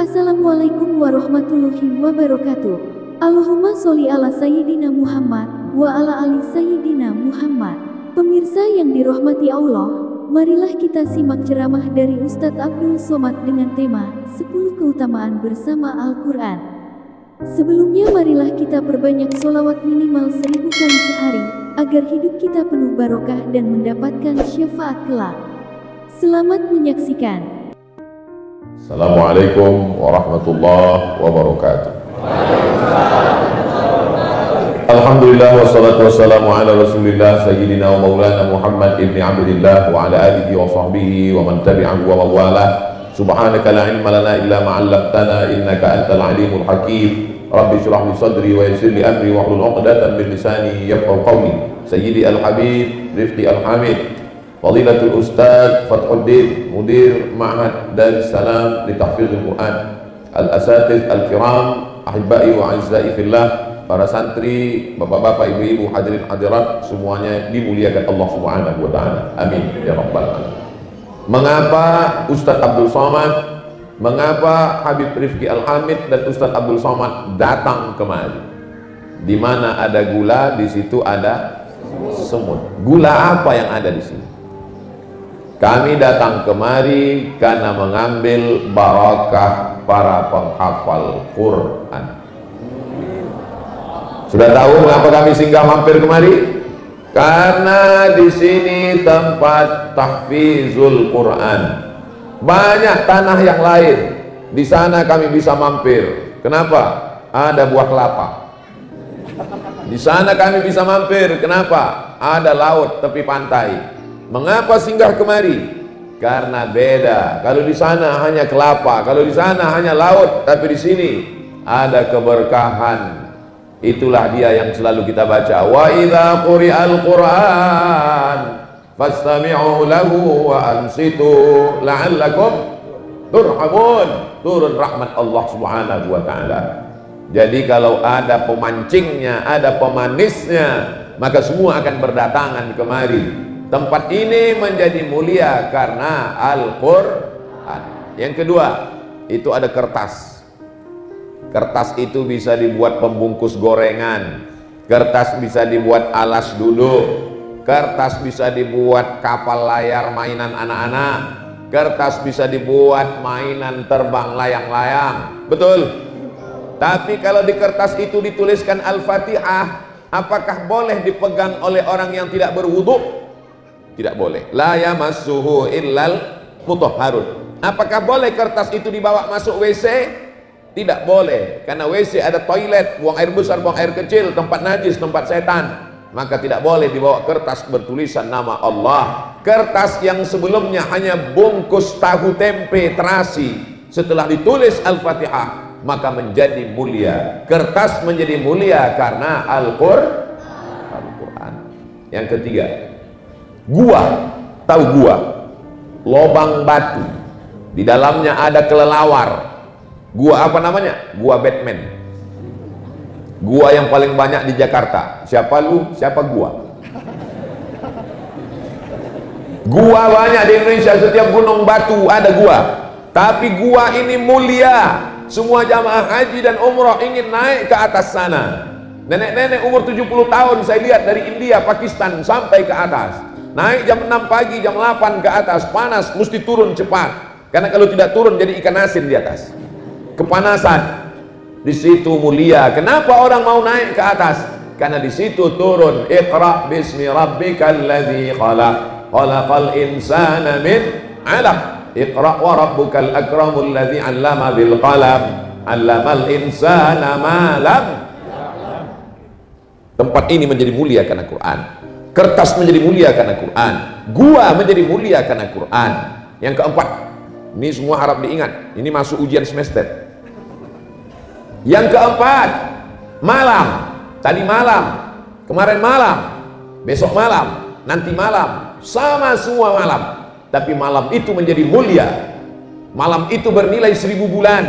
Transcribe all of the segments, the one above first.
Assalamualaikum warahmatullahi wabarakatuh. Allahumma sholli ala Sayyidina Muhammad wa ala ali Sayyidina Muhammad. Pemirsa yang dirahmati Allah, marilah kita simak ceramah dari Ustadz Abdul Somad dengan tema 10 keutamaan bersama Al-Quran. Sebelumnya marilah kita perbanyak sholawat minimal 1000 kali sehari, agar hidup kita penuh barokah dan mendapatkan syafaat kelak. Selamat menyaksikan. Assalamualaikum warahmatullahi wabarakatuh. Alhamdulillah wassalatu wassalamu ala rasulillah sayyidina wa maulana Muhammad ibni Abdillah wa ala alihi wa sahbihi wa man tabi'ahu wa mawalah. Subhanaka la ilma lana illa ma 'allamtana innaka antal alimul hakim. Rabbi shrah li sadri wa yassir li amri wa hlul 'uqdatam min lisani yafqahu qawli. Sayyidi al-habib Rifqi al-hamid Fadilatul Ustaz Fathuddin Mudir Ma'had Darussalam li Tahfizul Quran, Al-Asatiz Al-Kiram, Ahibbai wa Azzai Fillah, para santri, bapak-bapak, ibu-ibu, hadirin hadirat, semuanya dimuliakan Allah Subhanahu wa ta'ala. Amin ya rabbal alamin. Mengapa Ustaz Abdul Somad, mengapa Habib Rifqi Al-Hamid dan Ustaz Abdul Somad datang kemari? Di mana ada gula, di situ ada semut. Gula apa yang ada di sini? Kami datang kemari karena mengambil barakah para penghafal Quran. Sudah tahu mengapa kami singgah mampir kemari? Karena di sini tempat tahfizul Quran. Banyak tanah yang lain, di sana kami bisa mampir. Kenapa? Ada buah kelapa. Di sana kami bisa mampir. Kenapa? Ada laut tepi pantai. Mengapa singgah kemari? Karena beda. Kalau di sana hanya kelapa, kalau di sana hanya laut, tapi di sini ada keberkahan. Itulah dia yang selalu kita baca. Wa idza quri'al Qur'an fastami'u lahu wa ansitu la'allakum turhamun. Turun rahmat Allah Subhanahu wa ta'ala. Jadi kalau ada pemancingnya, ada pemanisnya, maka semua akan berdatangan kemari. Tempat ini menjadi mulia karena Al-Quran. Yang kedua, itu ada kertas. Kertas itu bisa dibuat pembungkus gorengan, kertas bisa dibuat alas duduk, kertas bisa dibuat kapal layar mainan anak-anak, kertas bisa dibuat mainan terbang layang-layang. Betul? Tapi kalau di kertas itu dituliskan Al-Fatihah, apakah boleh dipegang oleh orang yang tidak berwudu? Tidak boleh. La yamassuhu illal mutahharun. Apakah boleh kertas itu dibawa masuk WC? Tidak boleh, karena WC ada toilet, buang air besar, buang air kecil, tempat najis, tempat setan. Maka tidak boleh dibawa kertas bertulisan nama Allah. Kertas yang sebelumnya hanya bungkus tahu tempe terasi, setelah ditulis Al-Fatihah maka menjadi mulia. Kertas menjadi mulia karena Al-Quran. Yang ketiga, gua. Tahu gua? Lobang batu, di dalamnya ada kelelawar. Gua apa namanya? Gua Batman. Gua yang paling banyak di Jakarta. Siapa lu? Siapa gua? Gua banyak di Indonesia, setiap gunung batu ada gua. Tapi gua ini mulia. Semua jamaah haji dan umrah ingin naik ke atas sana. Nenek-nenek umur 70 tahun saya lihat dari India, Pakistan sampai ke atas. Naik jam 6 pagi, jam 8 ke atas, panas, mesti turun cepat. Karena kalau tidak turun jadi ikan asin di atas. Kepanasan. Di situ mulia. Kenapa orang mau naik ke atas? Karena di situ turun Iqra bismi rabbikal ladzi khalaq, khalaqal insana min 'alaq. Iqra wa rabbukal akramul ladzi 'allama bil qalam, 'allamal insana ma lam. Tempat ini menjadi mulia karena Quran. Kertas menjadi mulia karena Quran. Gua menjadi mulia karena Quran. Yang keempat, ini semua harap diingat. Ini masuk ujian semester. Yang keempat, malam. Tadi malam, kemarin malam, besok malam, nanti malam, sama semua malam. Tapi malam itu menjadi mulia. Malam itu bernilai 1000 bulan.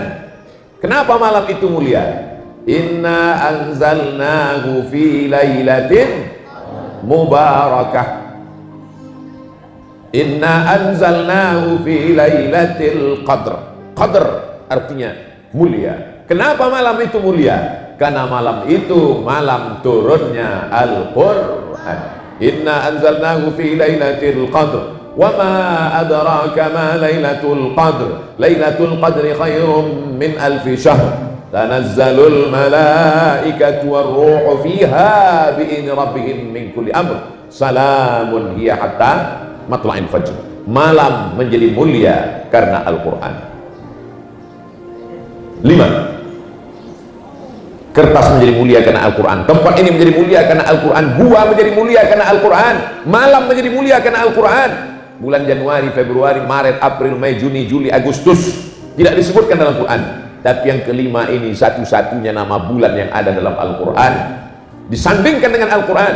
Kenapa malam itu mulia? Inna anzalnahu fi lailatin mubarakah. Inna anzalnahu fi lailatul qadr. Qadr artinya mulia. Kenapa malam itu mulia? Karena malam itu malam turunnya Al-Quran. Inna anzalnahu fi lailatul qadr wa ma adraka ma lailatul qadr. Lailatul qadri khairum min alfi syahr. Tanazzalul malaikatu war-ruhu fiha bi'idzni rabbihim min kulli amr. Salamun hiya hatta matla'il fajr. Malam menjadi mulia karena Al-Quran. 5. Kertas menjadi mulia karena Al-Quran. Tempat ini menjadi mulia karena Al-Quran. Gua menjadi mulia karena Al-Quran. Malam menjadi mulia karena Al-Quran. Bulan Januari, Februari, Maret, April, Mei, Juni, Juli, Agustus tidak disebutkan dalam Quran. Tapi yang kelima ini satu-satunya nama bulan yang ada dalam Al-Quran. Disandingkan dengan Al-Quran.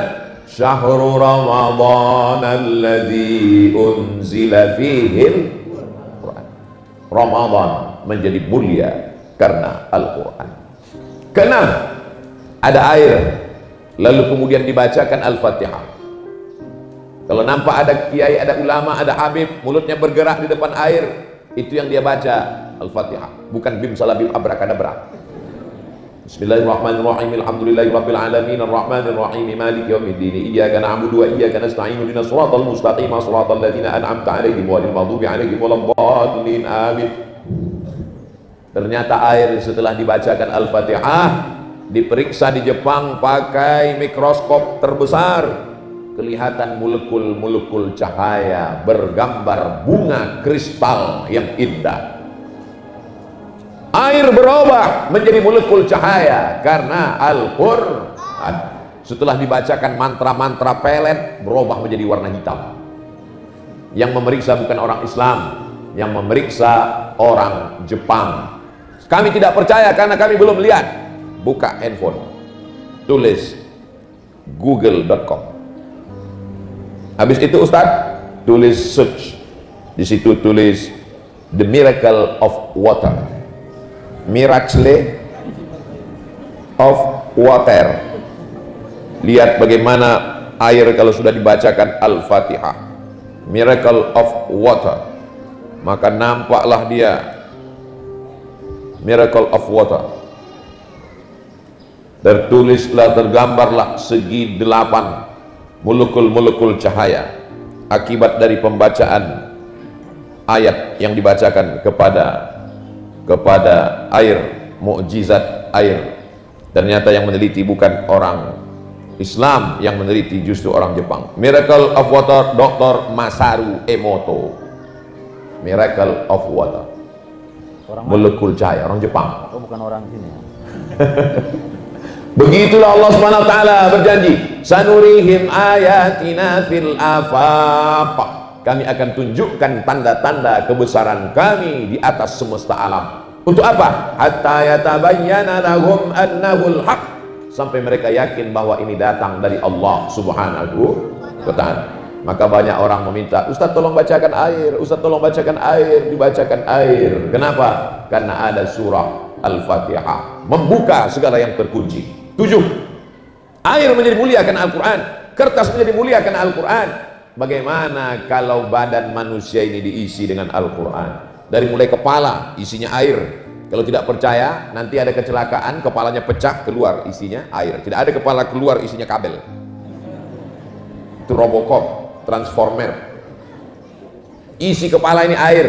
Syahrul Ramadan alladzi unzila fihi Al-Quran. Ramadan menjadi mulia karena Al-Quran. Keenam, ada air, lalu kemudian dibacakan Al-Fatihah. Kalau nampak ada kiai, ada ulama, ada habib, mulutnya bergerak di depan air, itu yang dia baca Al-Fatihah, bukan bim salabim abrakadabra. Bismillahirrahmanirrahim. Alhamdulillahirabbil alamin arrahmanir rahim maliki yaumiddin. Iyyaka na'budu wa iyyaka nasta'in. Ihdinas siratal mustaqim siratal ladzina an'amta 'alaihim ghairil maghdubi 'alaihim waladdallin. Amin. Ternyata air setelah dibacakan Al-Fatihah diperiksa di Jepang pakai mikroskop terbesar, kelihatan molekul-molekul cahaya bergambar bunga kristal yang indah. Air berubah menjadi molekul cahaya karena Al-Quran. Setelah dibacakan mantra-mantra pelet, berubah menjadi warna hitam. Yang memeriksa bukan orang Islam, yang memeriksa orang Jepang. Kami tidak percaya karena kami belum lihat. Buka handphone, tulis google.com. Habis itu Ustaz, tulis search. Di situ tulis The Miracle of Water. Miracle of Water. Lihat bagaimana air kalau sudah dibacakan Al-Fatihah. Miracle of Water. Maka nampaklah dia Miracle of Water. Tertulislah, tergambarlah segi 8 molekul-molekul cahaya akibat dari pembacaan ayat yang dibacakan kepada air, mukjizat air. Ternyata yang meneliti bukan orang Islam, yang meneliti justru orang Jepang. Miracle of Water, Dr. Masaru Emoto. Miracle of Water. Orang molekul cahaya, orang Jepang. Oh, bukan orang sini ya. Begitulah Allah Subhanahu wa taala berjanji, sanurihim ayatina fil afaq. Kami akan tunjukkan tanda-tanda kebesaran kami di atas semesta alam. Untuk apa? Hatta yatabayyana lahum annahul haq. Sampai mereka yakin bahwa ini datang dari Allah Subhanahu wa taala. Maka banyak orang meminta, Ustaz tolong bacakan air, Ustaz tolong bacakan air, dibacakan air. Kenapa? Karena ada surah Al-Fatihah membuka segala yang terkunci. 7. Air menjadi mulia karena Al-Quran. Kertas menjadi mulia karena Al-Quran. Bagaimana kalau badan manusia ini diisi dengan Al-Quran? Dari mulai kepala isinya air. Kalau tidak percaya, nanti ada kecelakaan, kepalanya pecah, keluar isinya air. Tidak ada kepala keluar isinya kabel. Itu Robocop, Transformer. Isi kepala ini air,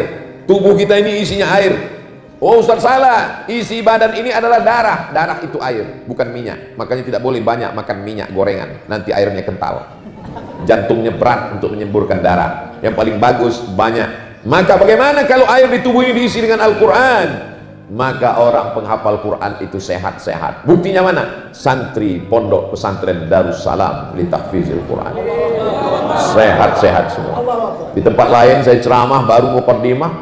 tubuh kita ini isinya air. Oh Ustaz salah, isi badan ini adalah darah. Darah itu air, bukan minyak. Makanya tidak boleh banyak makan minyak gorengan, nanti airnya kental. Jantungnya berat untuk menyemburkan darah. Yang paling bagus banyak. Maka bagaimana kalau air di tubuh ini diisi dengan Al-Quran? Maka orang penghafal Quran itu sehat-sehat. Buktinya mana? Santri pondok pesantren Darussalam li tahfizil Quran. Sehat-sehat semua. Di tempat lain saya ceramah baru mau muqaddimah.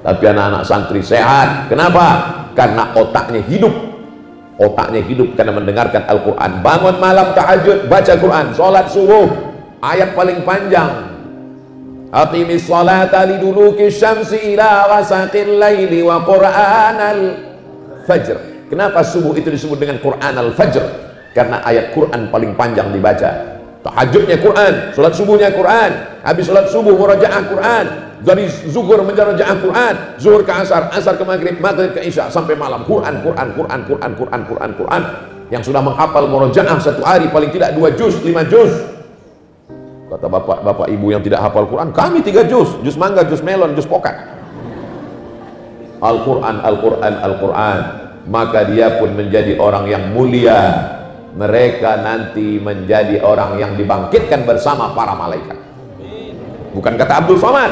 Tapi anak-anak santri sehat. Kenapa? Karena otaknya hidup. Otaknya hidup karena mendengarkan Al-Quran. Bangun malam tahajud, baca Quran. Sholat subuh, ayat paling panjang. Aqimis sholata liduluki syamsi ila wasaqil laili wa Qur'anal fajr. Kenapa subuh itu disebut dengan Quran al-fajr? Karena ayat Quran paling panjang dibaca. Tahajudnya Quran, sholat subuhnya Quran. Habis sholat subuh murajaah Quran. dari zuhur menjarajaah Quran, zuhur ke asar, asar ke maghrib, maghrib ke isya, sampai malam Quran. Yang sudah menghafal murojaah satu hari paling tidak 2 juz, 5 juz. Kata bapak ibu yang tidak hafal Quran, kami 3 juz, juz mangga, juz melon, juz pokat. Al-Quran, maka dia pun menjadi orang yang mulia. Mereka nanti menjadi orang yang dibangkitkan bersama para malaikat. Bukan kata Abdul Somad.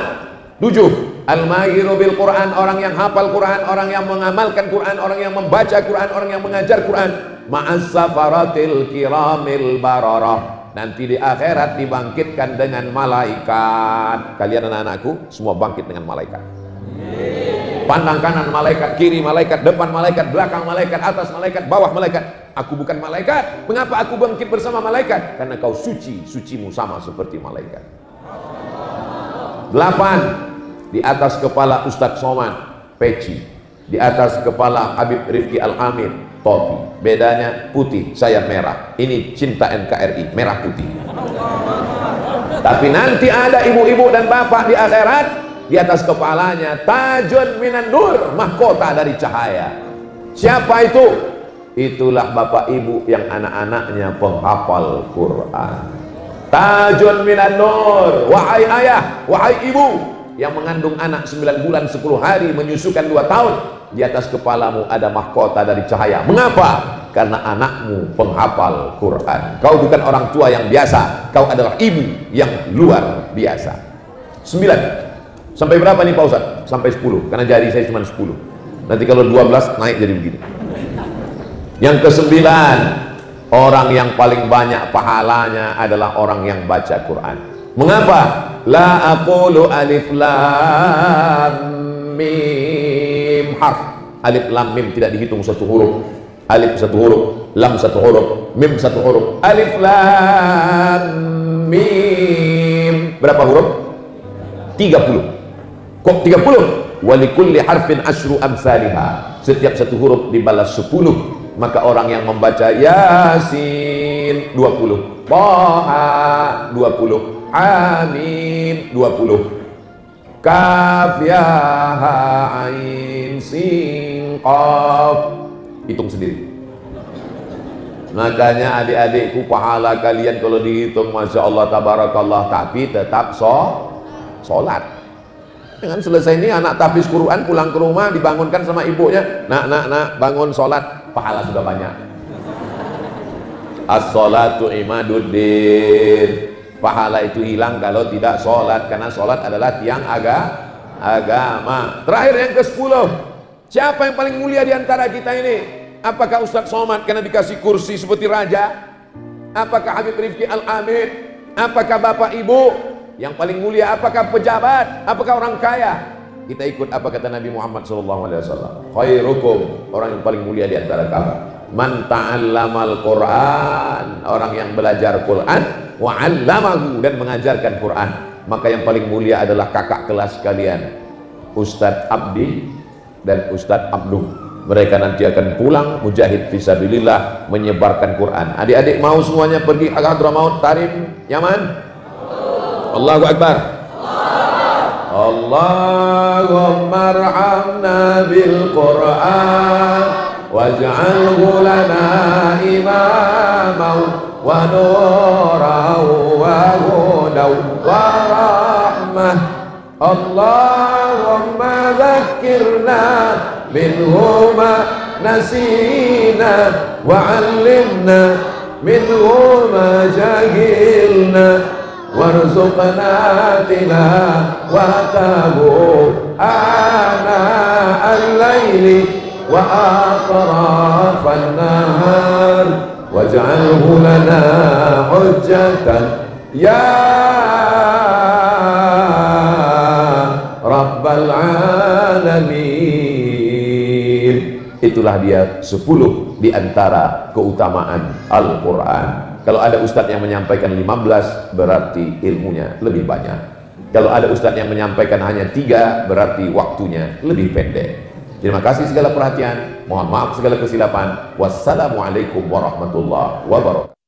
7. Al-mahiru bil Quran, orang yang hafal Quran, orang yang mengamalkan Quran, orang yang membaca Quran, orang yang mengajar Quran. Ma'as safaratil kiramil bararah. Nanti di akhirat dibangkitkan dengan malaikat. Kalian anak-anakku semua bangkit dengan malaikat. Pandang kanan malaikat, kiri malaikat, depan malaikat, belakang malaikat, atas malaikat, bawah malaikat. Aku bukan malaikat. Mengapa aku bangkit bersama malaikat? Karena kau suci, sucimu sama seperti malaikat. 8. Di atas kepala Ustadz Somad, peci. Di atas kepala Habib Rifki Al-Hamid, topi. Bedanya putih, saya merah. Ini cinta NKRI, merah putih. Tapi nanti ada ibu-ibu dan bapak di akhirat, di atas kepalanya tajun minan nur, mahkota dari cahaya. Siapa itu? Itulah bapak ibu yang anak-anaknya penghafal Quran. Tajun minan nur, wahai ayah, wahai ibu yang mengandung anak 9 bulan 10 hari, menyusukan 2 tahun, di atas kepalamu ada mahkota dari cahaya. Mengapa? Karena anakmu penghafal Quran. Kau bukan orang tua yang biasa, kau adalah ibu yang luar biasa. 9. Sampai berapa nih Pak Ustaz? Sampai 10, karena jari saya cuma 10. Nanti kalau 12 naik jadi begini. Yang ke-9, orang yang paling banyak pahalanya adalah orang yang baca Quran. Mengapa? La aqulu alif lam mim harf. Alif lam mim tidak dihitung 1 huruf. Alif 1 huruf, lam 1 huruf, mim 1 huruf. Alif lam mim berapa huruf? 30. Kok 30? Walikulli harfin asyru amsalihah. Setiap 1 huruf dibalas 10. Maka orang yang membaca Yasin 20, Thaha 20, Hamim 20, Kaf ya ha ain sin qaf, hitung sendiri. Makanya adik-adikku, pahala kalian kalau dihitung Masya Allah tabarakallah, tapi tetap sholat. Dengan selesai ini anak tahfiz Quran pulang ke rumah dibangunkan sama ibunya, nak bangun sholat, pahala sudah banyak. As-sholatu imaduddin. Pahala itu hilang kalau tidak sholat, karena sholat adalah tiang agama. Terakhir yang ke-10, siapa yang paling mulia di antara kita ini? Apakah Ustadz Somad karena dikasih kursi seperti raja? Apakah Habib Rifki Al-Hamid? Apakah bapak ibu? Yang paling mulia apakah pejabat? Apakah orang kaya? Kita ikut apa kata Nabi Muhammad SAW. Khairukum, orang yang paling mulia di antara kamu, man ta'allamal Quran, orang yang belajar Quran, wa 'allamahu, dan mengajarkan Quran. Maka yang paling mulia adalah kakak kelas kalian, Ustadz Abdi dan Ustadz Abduh. Mereka nanti akan pulang mujahid fisabilillah, menyebarkan Quran. Adik-adik mau semuanya pergi ke Hadramaut, Tarim, Yaman? Allahu Akbar. Allahumma arhamna bil Quran waj'alhu lana imaman wa nuran wa hudan wa rahmah. Allahumma dhakkirna minhu ma nasina wa 'allimna minhu ma jahilna warzuqna tilawatahu ana al-laili wa atrafan nahar waj'alhu lana hujjatan ya rabbal alamin. Itulah dia 10 di antara keutamaan Al-Quran. Kalau ada ustadz yang menyampaikan 15, berarti ilmunya lebih banyak. Kalau ada ustadz yang menyampaikan hanya 3, berarti waktunya lebih pendek. Terima kasih segala perhatian. Mohon maaf segala kesilapan. Wassalamualaikum warahmatullahi wabarakatuh.